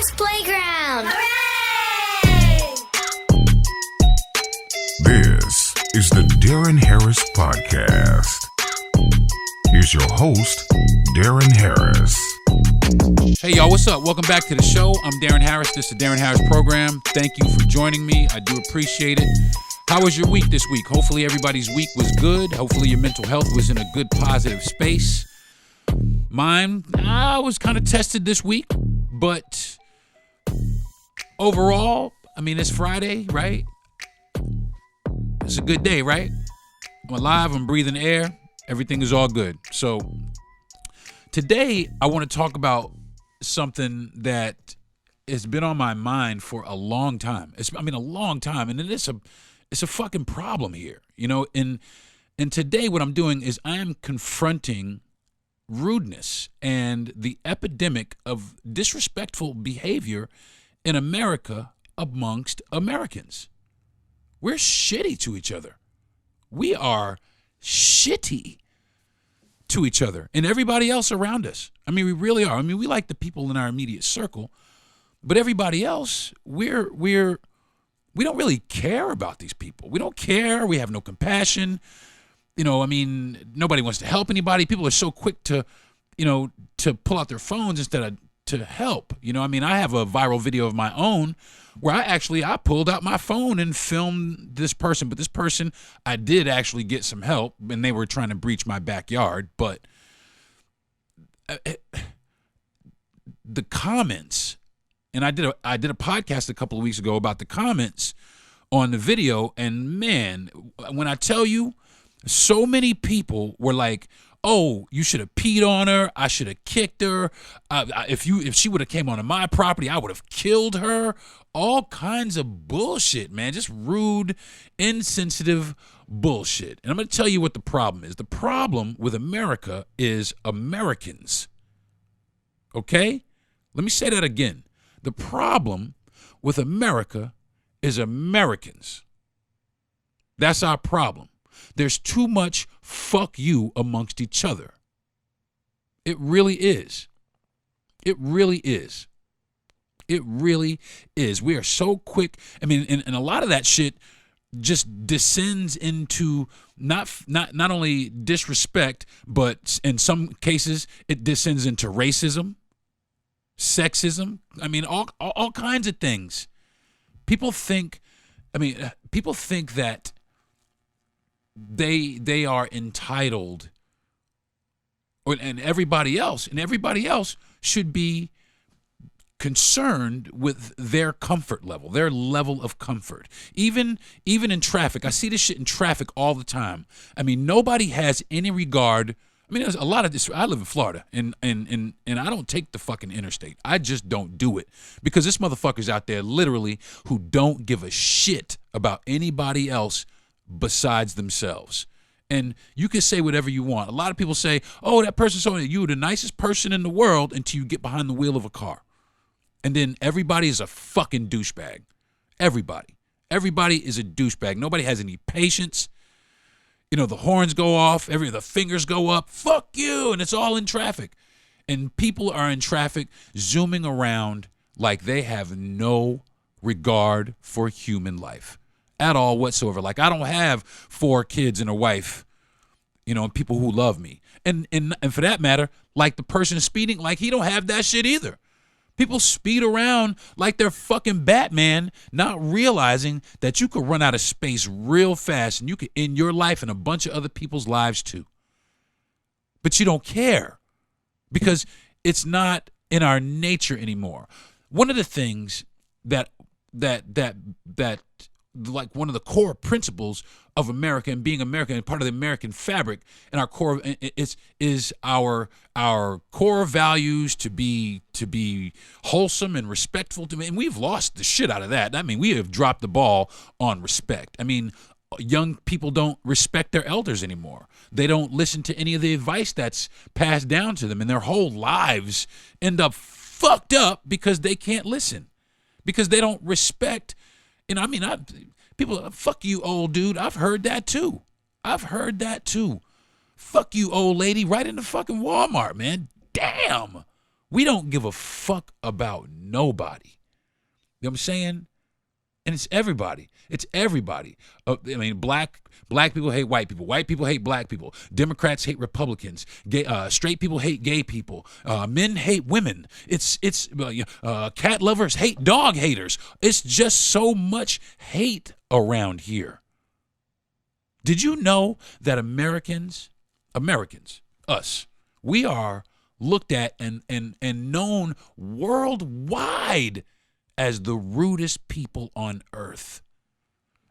Kids Playground! Hooray! This is the Deron Harris Podcast. Here's your host, Deron Harris. Hey y'all, what's up? Welcome back to the show. I'm Deron Harris. This is the Deron Harris program. Thank you for joining me. I do appreciate it. How was your week this week? Hopefully everybody's week was good. Hopefully your mental health was in a good, positive space. Mine, I was kind of tested this week, but overall, I mean, it's Friday, right? It's a good day, right? I'm alive, I'm breathing air. Everything is all good. So today I want to talk about something that has been on my mind for a long time. A long time. And it's a fucking problem here, you know? And today what I'm doing is I am confronting rudeness and the epidemic of disrespectful behavior in America amongst Americans. We're shitty to each other. We are shitty to each other and everybody else around us. I mean, we really are. I mean, we like the people in our immediate circle, but everybody else, we don't really care about these people. We don't care. We have no compassion. You know, I mean, nobody wants to help anybody. People are so quick to pull out their phones instead of to help. You know, I mean, I have a viral video of my own where I pulled out my phone and filmed this person. But this person, I did actually get some help, and they were trying to breach my backyard. But the comments, and I did a podcast a couple of weeks ago about the comments on the video, and man, when I tell you, so many people were like, "Oh, you should have peed on her. I should have kicked her. If she would have came onto my property, I would have killed her." All kinds of bullshit, man. Just rude, insensitive bullshit. And I'm going to tell you what the problem is. The problem with America is Americans. Okay? Let me say that again. The problem with America is Americans. That's our problem. There's too much fuck you amongst each other. It really is. It really is. It really is. We are so quick. I mean, and a lot of that shit just descends into not only disrespect, but in some cases it descends into racism, sexism. I mean, all kinds of things. People think that they are entitled, and everybody else should be concerned with their comfort level, their level of comfort. Even in traffic, I see this shit in traffic all the time. I mean, nobody has any regard. I mean, there's a lot of this. I live in Florida, and I don't take the fucking interstate. I just don't do it because there's motherfuckers out there literally who don't give a shit about anybody else besides themselves. And you can say whatever you want. A lot of people say, "Oh, that person's so you're the nicest person in the world," until you get behind the wheel of a car. And then everybody is a fucking douchebag. Everybody is a douchebag. Nobody has any patience. You know, the horns go off, the fingers go up, fuck you, and it's all in traffic. And people are in traffic zooming around like they have no regard for human life at all whatsoever. Like, I don't have 4 kids and a wife, you know, and people who love me. And for that matter, like the person speeding, like he don't have that shit either. People speed around like they're fucking Batman, not realizing that you could run out of space real fast and you could end your life and a bunch of other people's lives too. But you don't care because it's not in our nature anymore. One of the things that like one of the core principles of America and being American and part of the American fabric and our core is our core values to be wholesome and respectful to me. And we've lost the shit out of that. I mean, we have dropped the ball on respect. I mean, young people don't respect their elders anymore. They don't listen to any of the advice that's passed down to them, and their whole lives end up fucked up because they can't listen, because they don't respect. And I mean, people, fuck you, old dude. I've heard that too. Fuck you, old lady, right in the fucking Walmart, man. Damn. We don't give a fuck about nobody. You know what I'm saying? And it's everybody. It's everybody. I mean, black people hate white people. White people hate black people. Democrats hate Republicans. Straight people hate gay people. Men hate women. It's cat lovers hate dog haters. It's just so much hate around here. Did you know that Americans, us, we are looked at and known worldwide as the rudest people on earth?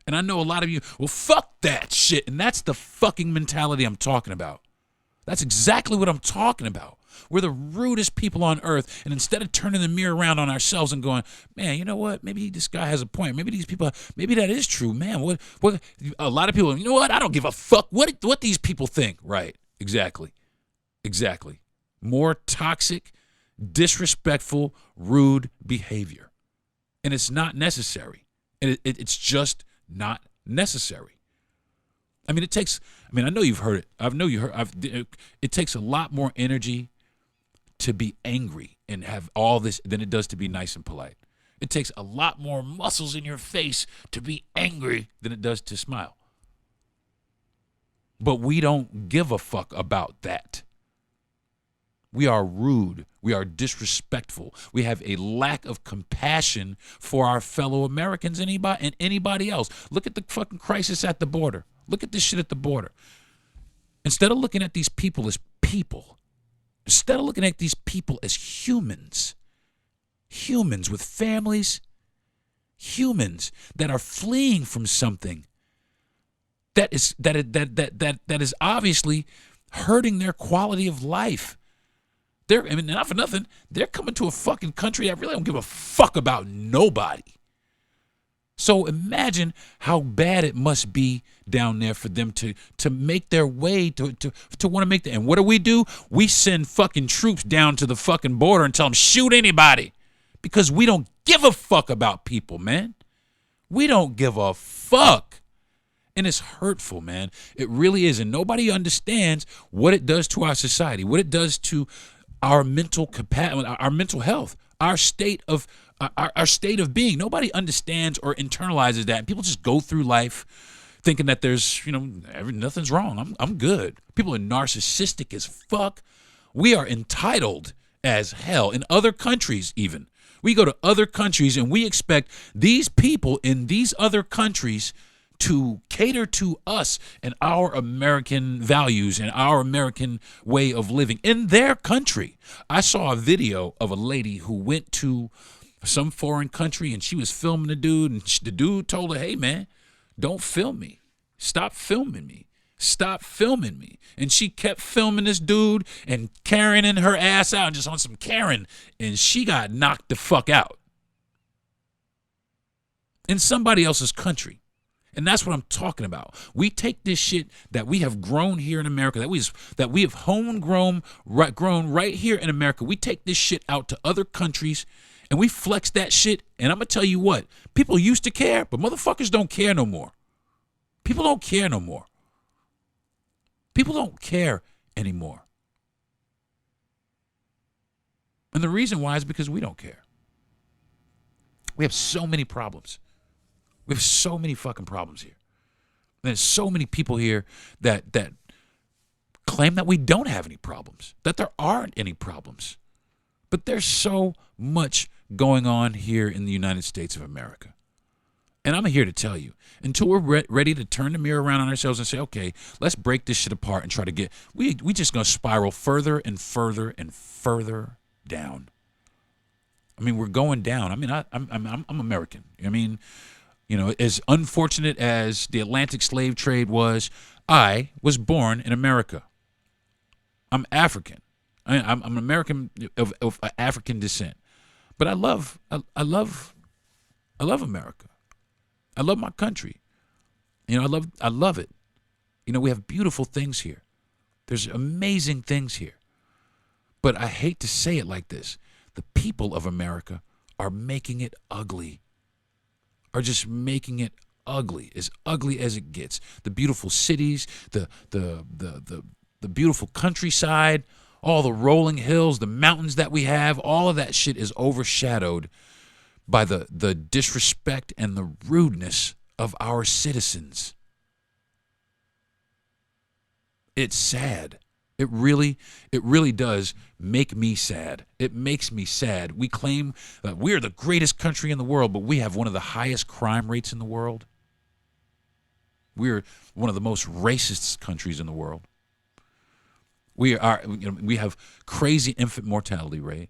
And I know a lot of you, well, fuck that shit. And that's the fucking mentality I'm talking about. That's exactly what I'm talking about. We're the rudest people on earth. And instead of turning the mirror around on ourselves and going, man, you know what? Maybe this guy has a point. Maybe these people, maybe that is true. Man, what a lot of people, you know what? I don't give a fuck what these people think. Right. Exactly. More toxic, disrespectful, rude behavior. And it's not necessary. And it's just not necessary. I mean, I know you've heard it. It takes a lot more energy to be angry and have all this than it does to be nice and polite. It takes a lot more muscles in your face to be angry than it does to smile. But we don't give a fuck about that. We are rude. We are disrespectful. We have a lack of compassion for our fellow Americans and anybody else. Look at the fucking crisis at the border. Look at this shit at the border. Instead of looking at these people as people, instead of looking at these people as humans with families, humans that are fleeing from something that is obviously hurting their quality of life. Not for nothing, they're coming to a fucking country that really don't give a fuck about nobody. So imagine how bad it must be down there for them to make their way, to want to make the. And what do? We send fucking troops down to the fucking border and tell them, shoot anybody. Because we don't give a fuck about people, man. We don't give a fuck. And it's hurtful, man. It really is. And nobody understands what it does to our society, what it does to our mental capacity, our mental health, our state of being. Nobody understands or internalizes that. And people just go through life thinking that there's, nothing's wrong. I'm good. People are narcissistic as fuck. We are entitled as hell in other countries even. We go to other countries and we expect these people in these other countries to cater to us and our American values and our American way of living in their country. I saw a video of a lady who went to some foreign country and she was filming the dude, and the dude told her, hey man, don't film me. Stop filming me. Stop filming me. And she kept filming this dude and Karening her ass out, just on some Karen, and she got knocked the fuck out in somebody else's country. And that's what I'm talking about. We take this shit that we have grown here in America, that we have grown right here in America. We take this shit out to other countries and we flex that shit. And I'm going to tell you what, people used to care, but motherfuckers don't care no more. People don't care no more. People don't care anymore. And the reason why is because we don't care. We have so many problems. We have so many fucking problems here. There's so many people here that claim that we don't have any problems, that there aren't any problems. But there's so much going on here in the United States of America. And I'm here to tell you, until we're ready to turn the mirror around on ourselves and say, okay, let's break this shit apart and try to get, we just going to spiral further and further and further down. I mean, we're going down. I mean, I'm American. I mean, as unfortunate as the Atlantic slave trade was, I was born in America. I'm African. I'm an American of African descent. But I love America. I love my country. I love it. We have beautiful things here. There's amazing things here. But I hate to say it like this. The people of America are making it ugly. Are just making it ugly as it gets. The beautiful cities, the beautiful countryside, all the rolling hills, the mountains that we have, all of that shit is overshadowed by the disrespect and the rudeness of our citizens. It's sad. It really does make me sad. It makes me sad. We claim that we're the greatest country in the world, but we have one of the highest crime rates in the world. We're one of the most racist countries in the world. We have crazy infant mortality rate.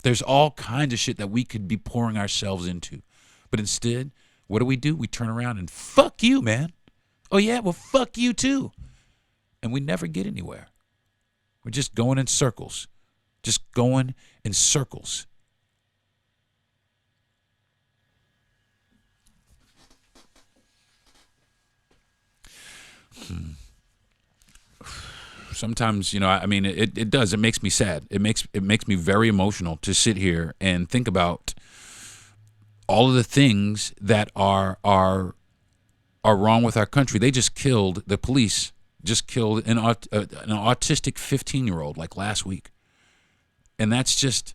There's all kinds of shit that we could be pouring ourselves into. But instead, what do? We turn around and fuck you, man. Oh yeah, well fuck you too. And we never get anywhere. We're just going in circles. Just going in circles. Sometimes, it does. It makes me sad. It makes me very emotional to sit here and think about all of the things that are wrong with our country. They just killed, the police just killed an autistic 15-year-old like last week. And that's just,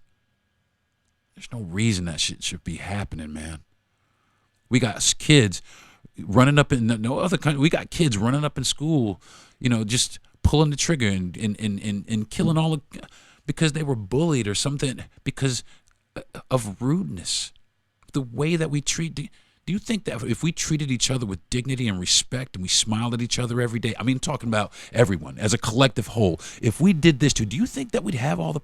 there's no reason that shit should be happening, man. We got kids running up in no other country. We got kids running up in school, just pulling the trigger and killing all of, because they were bullied or something, because of rudeness. The way that we treat, do you think that if we treated each other with dignity and respect and we smiled at each other every day, I mean, talking about everyone as a collective whole, if we did this too, do you think that we'd have all the,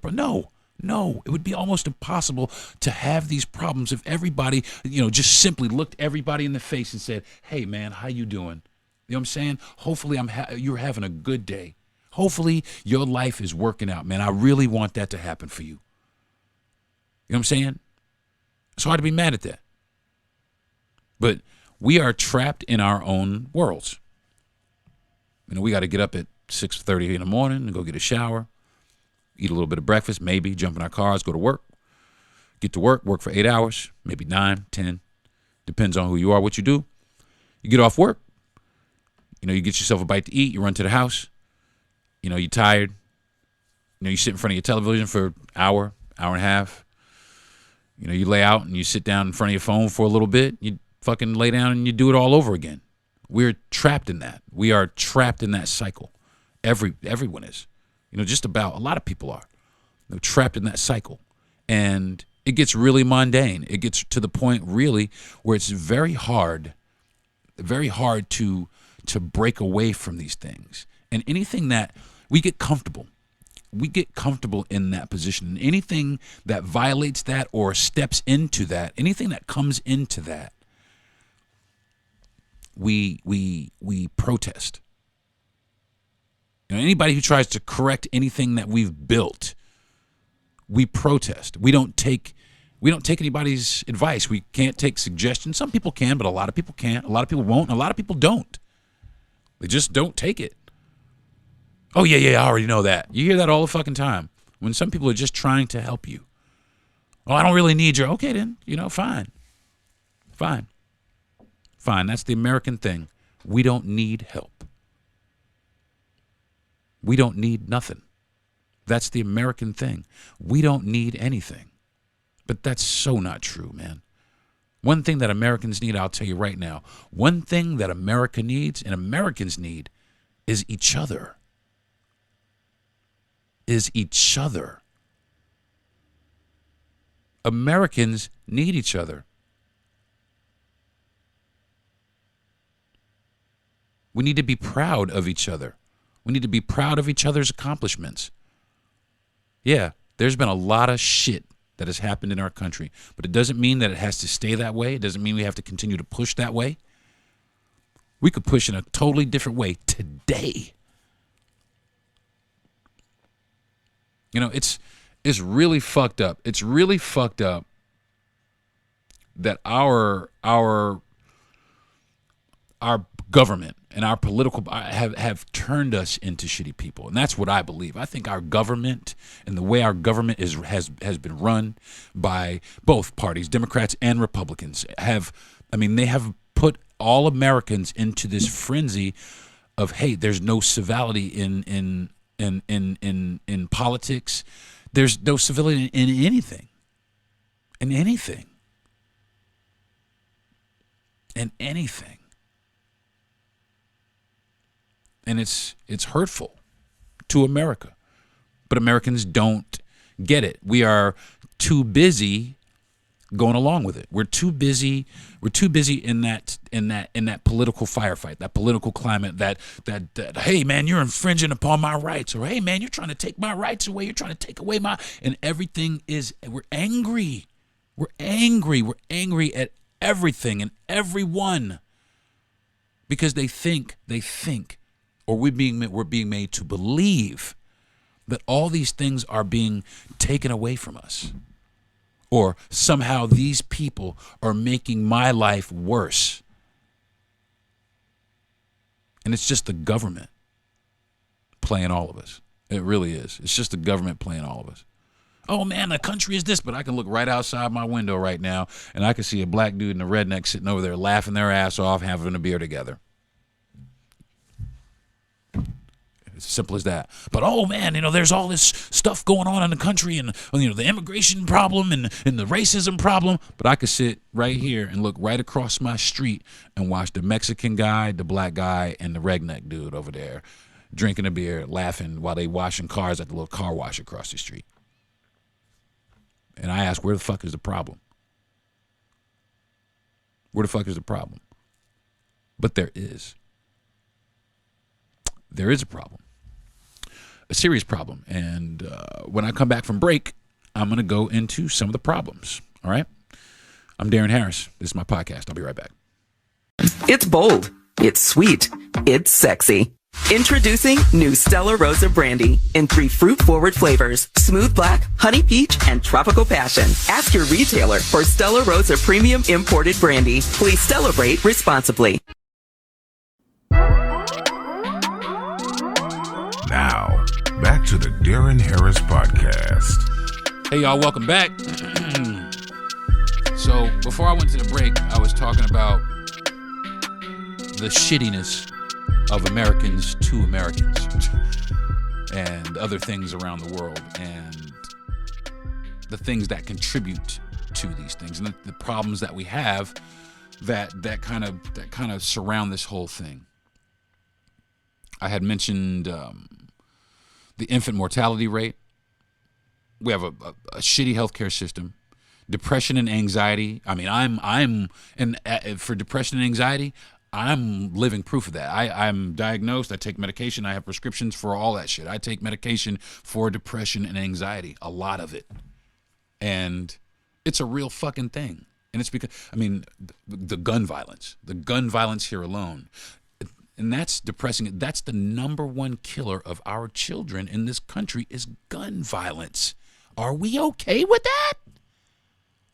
no, it would be almost impossible to have these problems if everybody, just simply looked everybody in the face and said, hey man, how you doing? You know what I'm saying? Hopefully you're having a good day. Hopefully your life is working out, man. I really want that to happen for you. You know what I'm saying? It's hard to be mad at that. But we are trapped in our own worlds. We got to get up at 6:30 in the morning and go get a shower, eat a little bit of breakfast, maybe jump in our cars, go to work, get to work for 8 hours, maybe 9, 10. Depends on who you are, what you do. You get off work. You get yourself a bite to eat. You run to the house. You're tired. You sit in front of your television for an hour and a half. You lay out and you sit down in front of your phone for a little bit. You fucking lay down and you do it all over again. We're trapped in that. We are trapped in that cycle. Everyone is. Just about a lot of people are. They're trapped in that cycle. And it gets really mundane. It gets to the point really where it's very hard to break away from these things. And anything that we get comfortable in that position. And anything that violates that or steps into that, anything that comes into that, we protest. Anybody who tries to correct anything that we've built, we protest. We don't take anybody's advice. We can't take suggestions. Some people can, but a lot of people can't. A lot of people won't, and a lot of people don't. They just don't take it. Oh, yeah, I already know that. You hear that all the fucking time when some people are just trying to help you. Oh, I don't really need your, okay then, fine. That's the American thing. We don't need help. We don't need nothing. That's the American thing. We don't need anything. But that's so not true, man. One thing that Americans need, I'll tell you right now, one thing that America needs and Americans need is each other. Americans need each other. We need to be proud of each other. We need to be proud of each other's accomplishments. Yeah, there's been a lot of shit that has happened in our country, but it doesn't mean that it has to stay that way. It doesn't mean we have to continue to push that way. We could push in a totally different way today. It's really fucked up. It's really fucked up that our government and our political have turned us into shitty people, and that's what I believe. I think our government and the way our government has been run by both parties, Democrats and Republicans, they have put all Americans into this frenzy of, hey, there's no civility in in politics. There's no civility in anything. In anything. In anything. And it's hurtful to America. But Americans don't get it. We are too busy going along with it. We're too busy in that political firefight, that political climate, that hey man, you're infringing upon my rights, or hey man, you're trying to take my rights away, you're trying to take away my, and everything is, we're angry. We're angry at everything and everyone because they think or we're being made to believe that all these things are being taken away from us. Or somehow these people are making my life worse. And it's just the government playing all of us. It really is. It's just the government playing all of us. Oh man, the country is this, but I can look right outside my window right now and I can see a black dude and a redneck sitting over there laughing their ass off, having a beer together. It's as simple as that. But oh man, there's all this stuff going on in the country, and the immigration problem and the racism problem. But I could sit right here and look right across my street and watch the Mexican guy, the black guy, and the redneck dude over there drinking a beer, laughing while they washing cars at the little car wash across the street. And I ask, where the fuck is the problem? Where the fuck is the problem? But there is. There is a problem. A serious problem. And when I come back from break, I'm going to go into some of the problems. All right? I'm Deron Harris. This is my podcast. I'll be right back. It's bold. It's sweet. It's sexy. Introducing new Stella Rosa Brandy in 3 fruit-forward flavors: smooth black, honey peach, and tropical passion. Ask your retailer for Stella Rosa Premium Imported Brandy. Please celebrate responsibly. Now, back to the Deron Harris Podcast. Hey, y'all, welcome back. So, before I went to the break, I was talking about the shittiness of Americans to Americans and other things around the world and the things that contribute to these things and the problems that we have that kind of surround this whole thing. I had mentioned the infant mortality rate. We have a shitty healthcare system. Depression and anxiety. I mean, for depression and anxiety, I'm living proof of that. I'm diagnosed. I take medication. I have prescriptions for all that shit. I take medication for depression and anxiety, a lot of it. And it's a real fucking thing. And it's because, the gun violence here alone. And that's depressing. That's the number one killer of our children in this country is gun violence. Are we okay with that?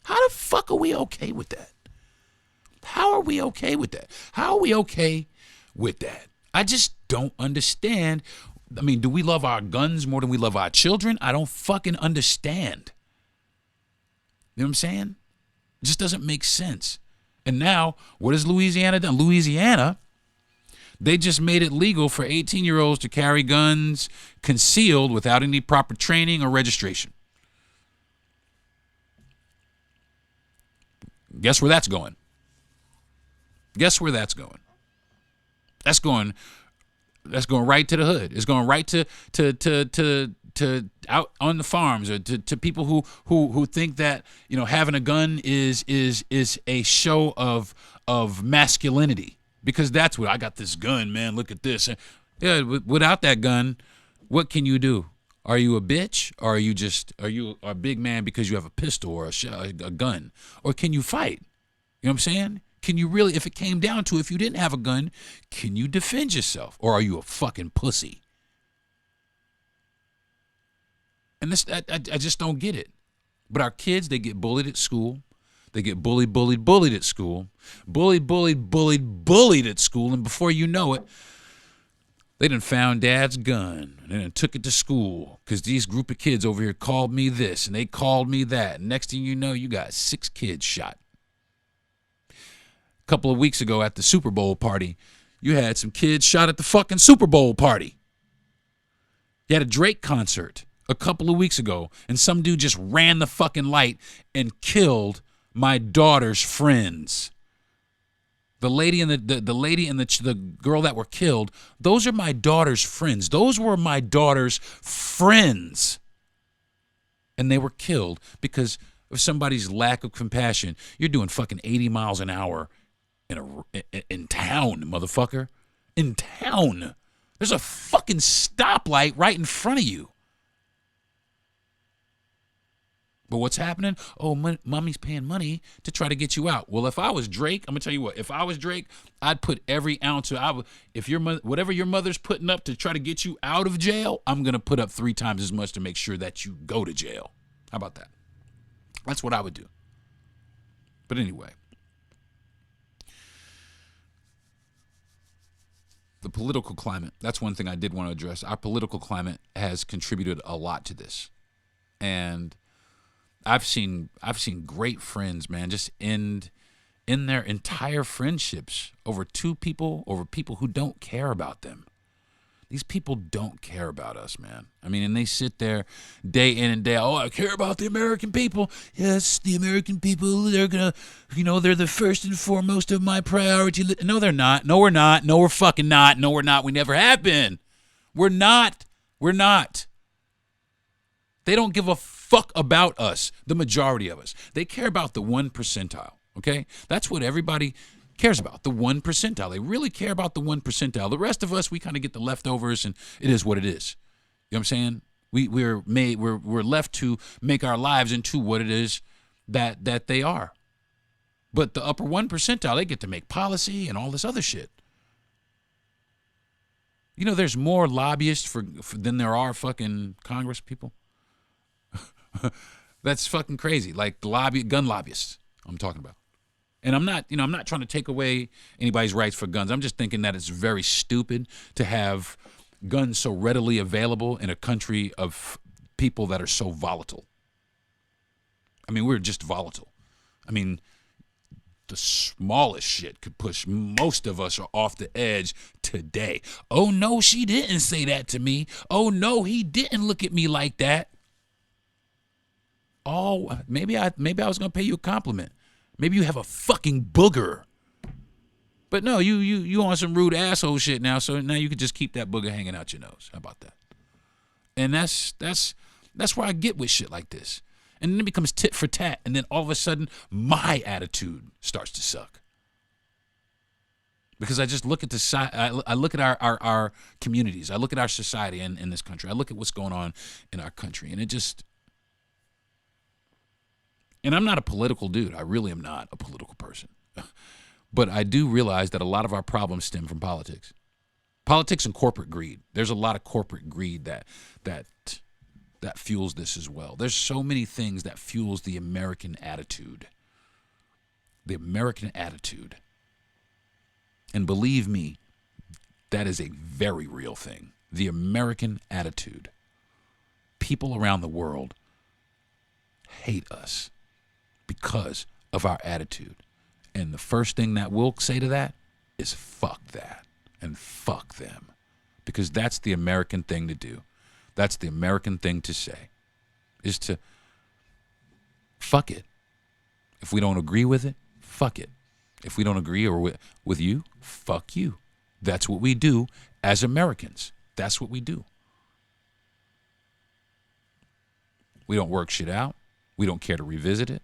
How the fuck are we okay with that? How are we okay with that? How are we okay with that? I just don't understand. Do we love our guns more than we love our children? I don't fucking understand. You know what I'm saying? It just doesn't make sense. And now, what has Louisiana done? Louisiana, they just made it legal for 18-year-olds to carry guns concealed without any proper training or registration. Guess where that's going? Guess where that's going? That's going right to the hood. It's going right to out on the farms, or to people who think that having a gun is a show of masculinity, because that's what I got, this gun, man. Look at this. Yeah, without that gun, what can you do? Are you a bitch, or are you a big man because you have a pistol or a gun, or can you fight? You know what I'm saying? Can you really, if it came down to, if you didn't have a gun, can you defend yourself? Or are you a fucking pussy? And this, I just don't get it. But our kids, they get bullied at school. They get bullied at school. Bullied at school. And before you know it, they done found dad's gun and then took it to school because these group of kids over here called me this and they called me that. And next thing you know, you got 6 kids shot. A couple of weeks ago at the Super Bowl party, you had some kids shot at the fucking Super Bowl party. You had a Drake concert a couple of weeks ago, and some dude just ran the fucking light and killed my daughter's friends. The lady and the lady and the girl that were killed, those are my daughter's friends. Those were my daughter's friends. And they were killed because of somebody's lack of compassion. You're doing fucking 80 miles an hour in town, motherfucker. In town. There's a fucking stoplight right in front of you. But what's happening? Oh, mommy's paying money to try to get you out. Well, if I was Drake, I'm going to tell you what. If I was Drake, I'd put every ounce of, if whatever your mother's putting up to try to get you out of jail, I'm going to put up 3 times as much to make sure that you go to jail. How about that? That's what I would do. But anyway. The political climate, that's one thing I did want to address. Our political climate has contributed a lot to this. And I've seen great friends, man, just end in their entire friendships over people who don't care about them. These people don't care about us, man. I mean, and they sit there day in and day out. Oh, I care about the American people. Yes, the American people, they're going to, they're the first and foremost of my priority. No, they're not. No, we're not. No, we're fucking not. No, we're not. We never have been. We're not. We're not. They don't give a fuck about us, the majority of us. They care about the 1 percentile, okay? That's what everybody cares about, the 1 percentile. They really care about the 1 percentile. The rest of us, we kind of get the leftovers, and it is what it is. You know what I'm saying? We're left to make our lives into what it is that they are. But the upper 1 percentile, they get to make policy and all this other shit. There's more lobbyists than there are fucking Congress people. That's fucking crazy. Like gun lobbyists I'm talking about. And I'm not trying to take away anybody's rights for guns. I'm just thinking that it's very stupid to have guns so readily available in a country of people that are so volatile. I mean, we're just volatile. I mean, the smallest shit could push most of us off the edge today. Oh, no, she didn't say that to me. Oh, no, he didn't look at me like that. Oh, maybe I was going to pay you a compliment. Maybe you have a fucking booger. But no, you on some rude asshole shit now, so now you can just keep that booger hanging out your nose. How about that? And that's where I get with shit like this. And then it becomes tit for tat, and then all of a sudden my attitude starts to suck. Because I just look at I look at our communities. I look at our society in this country. I look at what's going on in our country, and it just... And I'm not a political dude. I really am not a political person. But I do realize that a lot of our problems stem from politics. Politics and corporate greed. There's a lot of corporate greed that fuels this as well. There's so many things that fuels the American attitude. The American attitude. And believe me, that is a very real thing. The American attitude. People around the world hate us because of our attitude. And the first thing that we'll say to that is fuck that and fuck them. Because that's the American thing to do. That's the American thing to say, is to fuck it. If we don't agree with it, fuck it. If we don't agree with you, fuck you. That's what we do as Americans. That's what we do. We don't work shit out. We don't care to revisit it.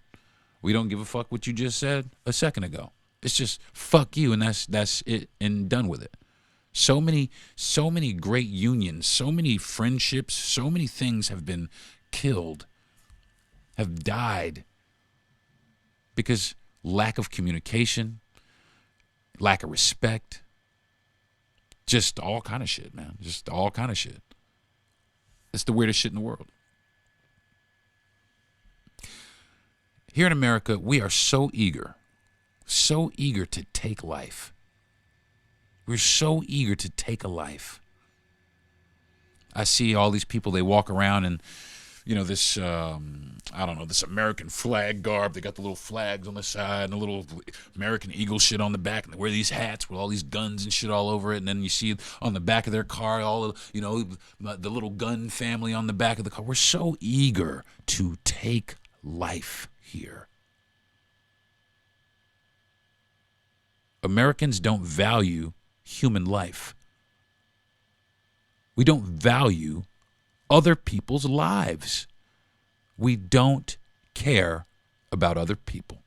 We don't give a fuck what you just said a second ago. It's just fuck you, and that's it, and done with it. So many great unions, so many friendships, so many things have been killed, have died because lack of communication, lack of respect, just all kind of shit, man. Just all kind of shit. It's the weirdest shit in the world. Here in America, we are so eager to take life. We're so eager to take a life. I see all these people, they walk around and, this I don't know, this American flag garb. They got the little flags on the side and the little American Eagle shit on the back, and they wear these hats with all these guns and shit all over it. And then you see on the back of their car all of, the little gun family on the back of the car. We're so eager to take life here. Americans don't value human life. We don't value other people's lives. We don't care about other people.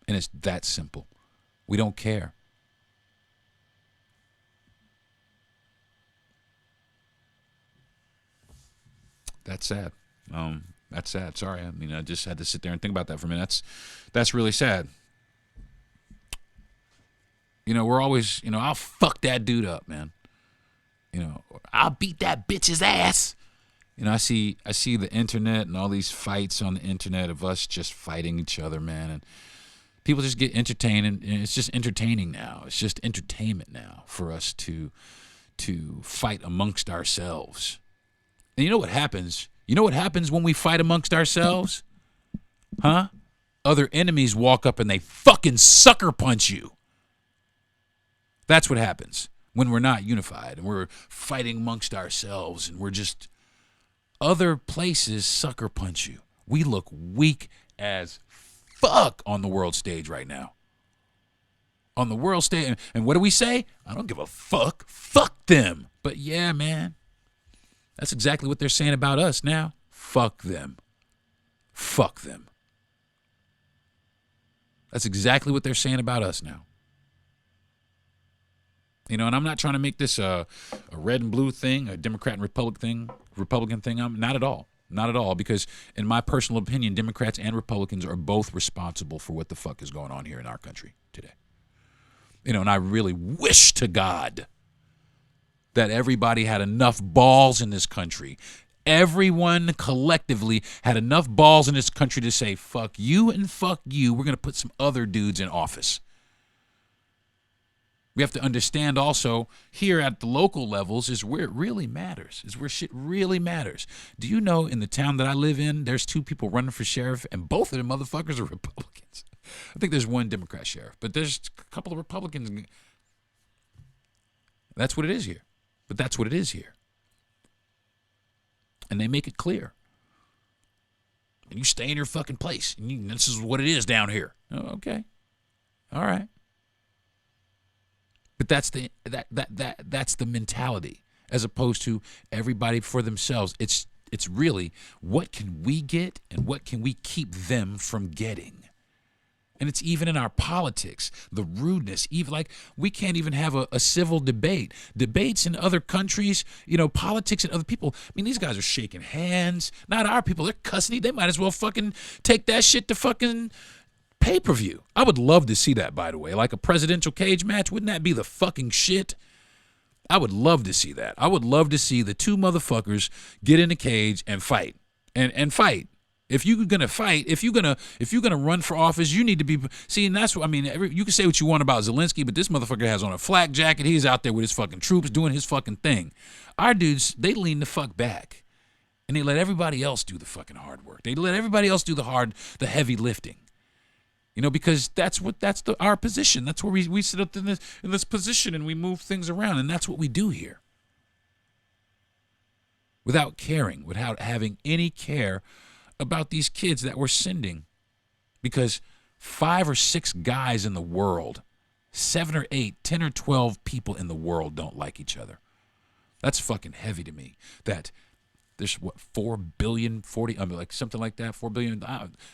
And it's that simple. We don't care. That's sad. That's sad. Sorry. I mean, I just had to sit there and think about that for a minute. That's really sad. We're always, I'll fuck that dude up, man. I'll beat that bitch's ass. I see the internet and all these fights on the internet of us just fighting each other, man. And people just get entertained, and it's just entertaining now. It's just entertainment now for us to fight amongst ourselves. And you know what happens? You know what happens when we fight amongst ourselves? Huh? Other enemies walk up and they fucking sucker punch you. That's what happens when we're not unified and we're fighting amongst ourselves and we're just... Other places sucker punch you. We look weak as fuck on the world stage right now. On the world stage. And what do we say? I don't give a fuck. Fuck them. But yeah, man. That's exactly what they're saying about us now. Fuck them. Fuck them. That's exactly what they're saying about us now. And I'm not trying to make this a red and blue thing, a Democrat and Republican thing. I'm not at all. Not at all. Because in my personal opinion, Democrats and Republicans are both responsible for what the fuck is going on here in our country today. And I really wish to God that everybody had enough balls in this country. Everyone collectively had enough balls in this country to say, fuck you and fuck you. We're going to put some other dudes in office. We have to understand also here at the local levels is where it really matters, is where shit really matters. Do you know in the town that I live in, there's 2 people running for sheriff, and both of them motherfuckers are Republicans. I think there's 1 Democrat sheriff, but there's a couple of Republicans. That's what it is here. But that's what it is here. And they make it clear. And you stay in your fucking place. And this is what it is down here. Oh, okay. All right. But that's the mentality, as opposed to everybody for themselves. It's really what can we get and what can we keep them from getting. And it's even in our politics, the rudeness, even like we can't even have a civil debate. Debates in other countries, politics and other people. I mean, these guys are shaking hands. Not our people. They're cussing. They might as well fucking take that shit to fucking pay-per-view. I would love to see that, by the way. Like a presidential cage match. Wouldn't that be the fucking shit? I would love to see that. I would love to see the 2 motherfuckers get in a cage and fight. And fight. If you're gonna fight, if you're gonna run for office, you need to be. See, and that's what I mean. You can say what you want about Zelensky, but this motherfucker has on a flak jacket. He's out there with his fucking troops doing his fucking thing. Our dudes, they lean the fuck back, and they let everybody else do the fucking hard work. They let everybody else do the heavy lifting. Because that's our position. That's where we sit up in this position and we move things around, and that's what we do here. Without caring, without having any care about these kids that we're sending, because 5 or 6 guys in the world, 7 or 8, 10 or 12 people in the world don't like each other. That's fucking heavy to me. That there's 4 billion, 40, like something like that, 4 billion,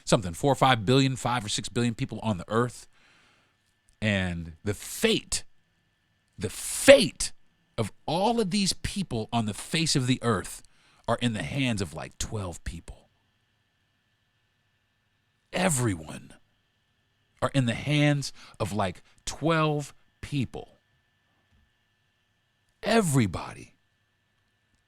something, 4 or 5 billion, 5 or 6 billion people on the earth. And the fate of all of these people on the face of the earth are in the hands of like 12 people. Everyone are in the hands of like 12 people. Everybody.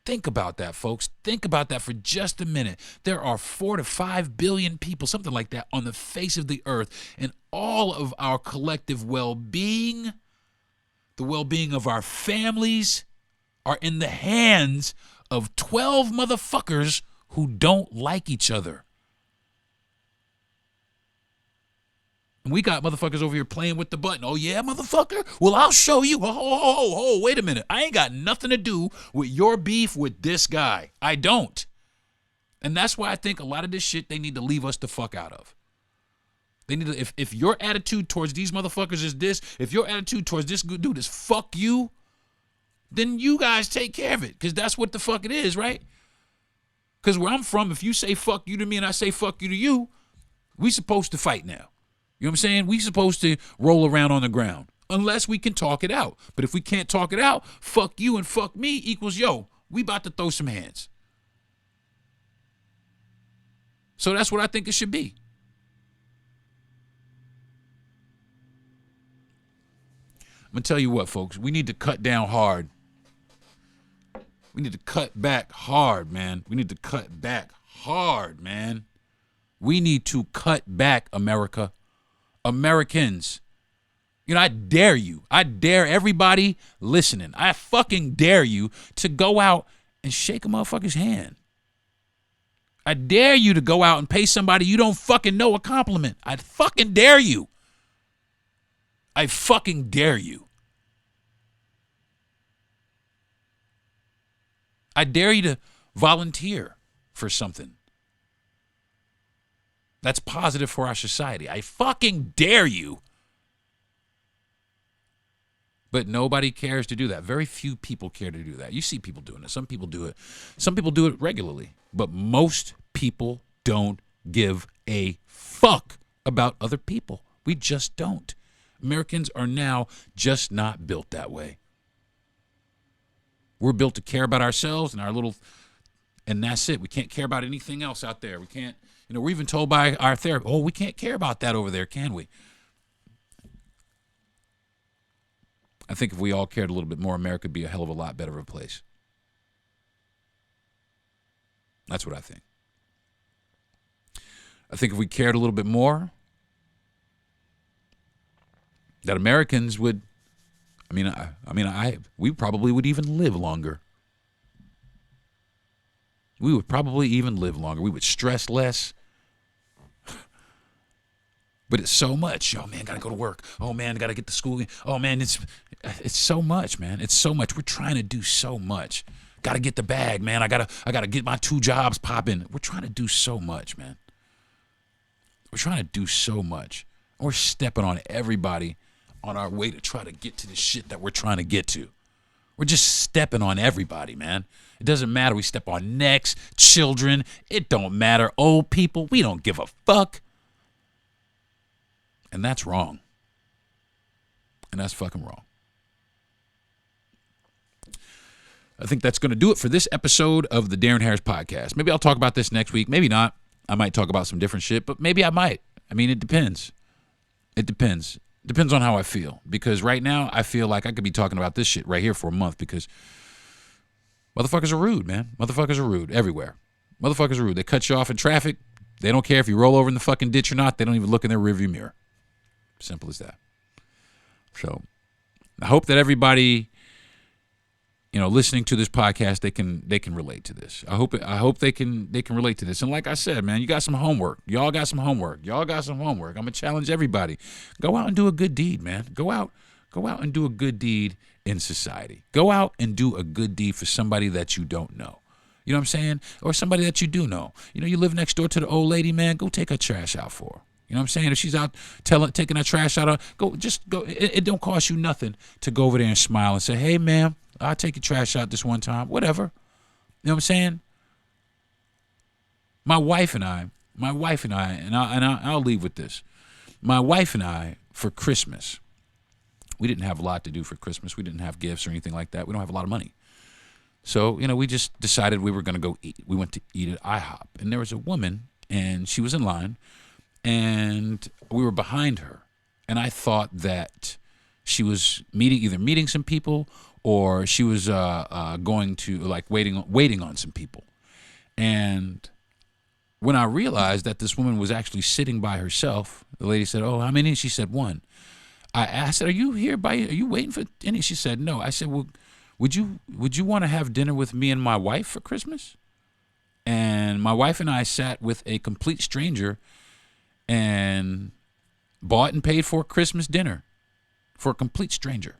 Think about that, folks. Think about that for just a minute. There are 4 to 5 billion people, something like that, on the face of the earth, and all of our collective well-being, the well-being of our families, are in the hands of 12 motherfuckers who don't like each other. And we got motherfuckers over here playing with the button. Oh, yeah, motherfucker? Well, I'll show you. Oh, wait a minute. I ain't got nothing to do with your beef with this guy. I don't. And that's why I think a lot of this shit they need to leave us the fuck out of. They need to, if your attitude towards these motherfuckers is this, if your attitude towards this good dude is fuck you, then you guys take care of it, because that's what the fuck it is, right? Because where I'm from, if you say fuck you to me and I say fuck you to you, we supposed to fight now. You know what I'm saying? We supposed to roll around on the ground unless we can talk it out. But if we can't talk it out, fuck you and fuck me equals, yo, we about to throw some hands. So that's what I think it should be. I'm going to tell you what, folks. We need to cut down hard. We need to cut back hard, man. We need to cut back hard, man. We need to cut back, America. Americans. You know, I dare you. I dare everybody listening. I fucking dare you to go out and shake a motherfucker's hand. I dare you to go out and pay somebody you don't fucking know a compliment. I fucking dare you. I fucking dare you. I dare you to volunteer for something that's positive for our society. I fucking dare you. But nobody cares to do that. Very few people care to do that. You see people doing it. Some people do it. Some people do it regularly. But most people don't give a fuck about other people. We just don't. Americans are now just not built that way. We're built to care about ourselves and our little, and that's it. We can't care about anything else out there. We can't, you know, we're even told by our therapist, oh, we can't care about that over there, can we? I think if we all cared a little bit more, America would be a hell of a lot better of a place. That's what I think. I think if we cared a little bit more, that Americans would, we probably would even live longer. We would probably even live longer. We would stress less. But it's so much. Oh, man, got to go to work. Oh, man, got to get to school. Oh, man, it's so much, man. It's so much. We're trying to do so much. Got to get the bag, man. I gotta get my 2 jobs popping. We're trying to do so much, man. We're trying to do so much. We're stepping on everybody on our way to try to get to the shit that we're trying to get to. We're just stepping on everybody, man. It doesn't matter. We step on necks, children. It don't matter. Old people. We don't give a fuck. And that's wrong. And that's fucking wrong. I think that's going to do it for this episode of the Darren Harris Podcast. Maybe I'll talk about this next week. Maybe not. I might talk about some different shit, but maybe I might. I mean, it depends. It depends. Depends on how I feel. Because right now, I feel like I could be talking about this shit right here for a month because motherfuckers are rude, man. Motherfuckers are rude everywhere. Motherfuckers are rude. They cut you off in traffic. They don't care if you roll over in the fucking ditch or not. They don't even look in their rearview mirror. Simple as that. So I hope that everybody, you know, listening to this podcast, they can relate to this. I hope they can relate to this. And like I said, man, you got some homework. Y'all got some homework. I'm gonna challenge everybody. Go out and do a good deed, man. Go out and do a good deed in society. Go out and do a good deed for somebody that you don't know. You know what I'm saying? Or somebody that you do know. You know, you live next door to the old lady, man. Go take her trash out for her. You know what I'm saying? If she's out taking her trash out, go. It don't cost you nothing to go over there and smile and say, "Hey, ma'am, I'll take your trash out this one time." Whatever. You know what I'm saying? My wife and I, and I'll leave with this. My wife and I, for Christmas, we didn't have a lot to do for Christmas. We didn't have gifts or anything like that. We don't have a lot of money. So, you know, we just decided we were going to go eat. We went to eat at IHOP. And there was a woman, and she was in line. And we were behind her, and I thought that she was either meeting some people or she was going to waiting on some people. And when I realized that this woman was actually sitting by herself, the lady said, "Oh, how many?" She said, "1." I asked, "Are you here are you waiting for any?" She said, "No." I said, "Well, would you want to have dinner with me and my wife for Christmas?" And my wife and I sat with a complete stranger. And bought and paid for a Christmas dinner for a complete stranger.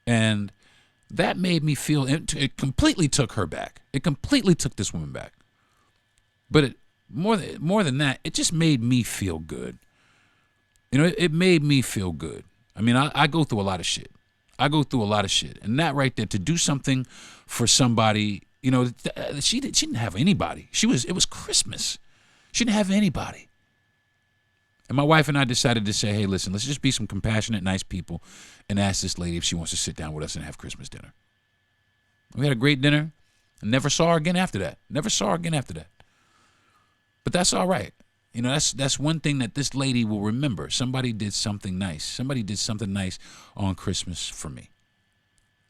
And that made me feel, it completely took her back. It completely took this woman back. But more than that, it just made me feel good. You know, it made me feel good. I mean, I go through a lot of shit. And that right there, to do something for somebody, you know, she didn't have anybody. It was Christmas. She didn't have anybody. And my wife and I decided to say, hey, listen, let's just be some compassionate, nice people and ask this lady if she wants to sit down with us and have Christmas dinner. We had a great dinner and never saw her again after that. But that's all right. You know, that's one thing that this lady will remember. Somebody did something nice. Somebody did something nice on Christmas for me.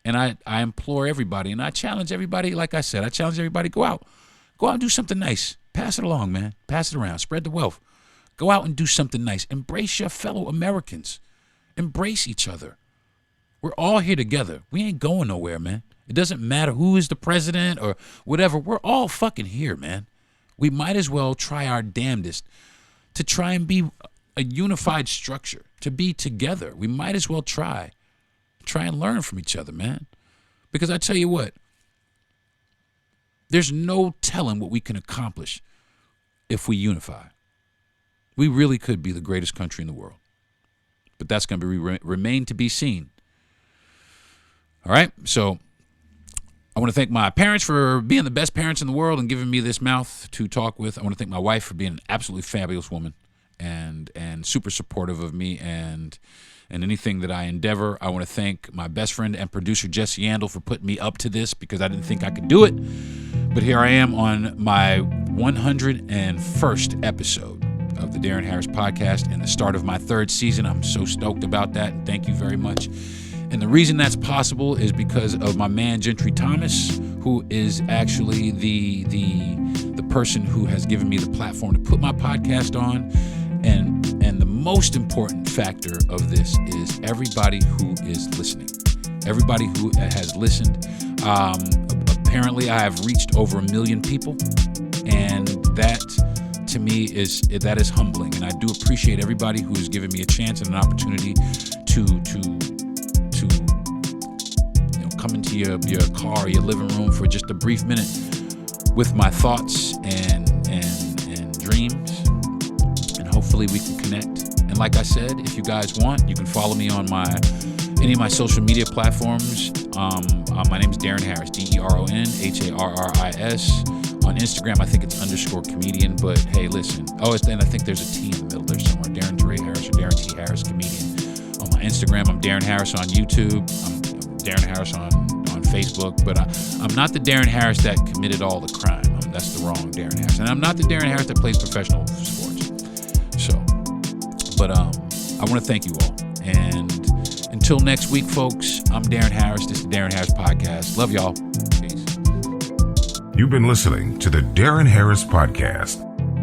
And I implore everybody, and I challenge everybody, like I said, go out and do something nice. Pass it along, man. Pass it around. Spread the wealth. Go out and do something nice. Embrace your fellow Americans. Embrace each other. We're all here together. We ain't going nowhere, man. It doesn't matter who is the president or whatever. We're all fucking here, man. We might as well try our damnedest to try and be a unified structure, to be together. We might as well try and learn from each other, man. Because I tell you what, there's no telling what we can accomplish if we unify. We really could be the greatest country in the world. But that's going to remain to be seen. All right? So I want to thank my parents for being the best parents in the world and giving me this mouth to talk with. I want to thank my wife for being an absolutely fabulous woman and super supportive of me and anything that I endeavor. I want to thank my best friend and producer, Jesse Yandel, for putting me up to this because I didn't think I could do it. But here I am on my 101st episode of the Deron Harris Podcast and the start of my 3rd season. I'm so stoked about that, and thank you very much. And the reason that's possible is because of my man Gentry Thomas, who is actually the person who has given me the platform to put my podcast on. And the most important factor of this is everybody who is listening. Everybody who has listened. Apparently, I have reached over 1 million people, and that to me is humbling. And I do appreciate everybody who has given me a chance and an opportunity to come into your car, your living room for just a brief minute with my thoughts and dreams, and hopefully we can connect. And like I said, if you guys want, you can follow me on any of my social media platforms. My name is Deron Harris, DeronHarris. On Instagram, I think it's _comedian, but hey, listen. And I think there's a T in the middle there somewhere. Darren Ray Harris or Darren T. Harris comedian. On my Instagram, I'm Deron Harris on YouTube. I'm Deron Harris on Facebook, but I'm not the Deron Harris that committed all the crime. That's the wrong Deron Harris. And I'm not the Deron Harris that plays professional sports. So, but I want to thank you all. And until next week, folks, I'm Deron Harris. This is the Deron Harris Podcast. Love y'all. Peace. You've been listening to the Deron Harris Podcast.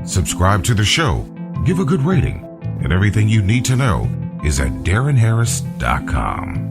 Subscribe to the show, give a good rating, and everything you need to know is at DeronHarris.com.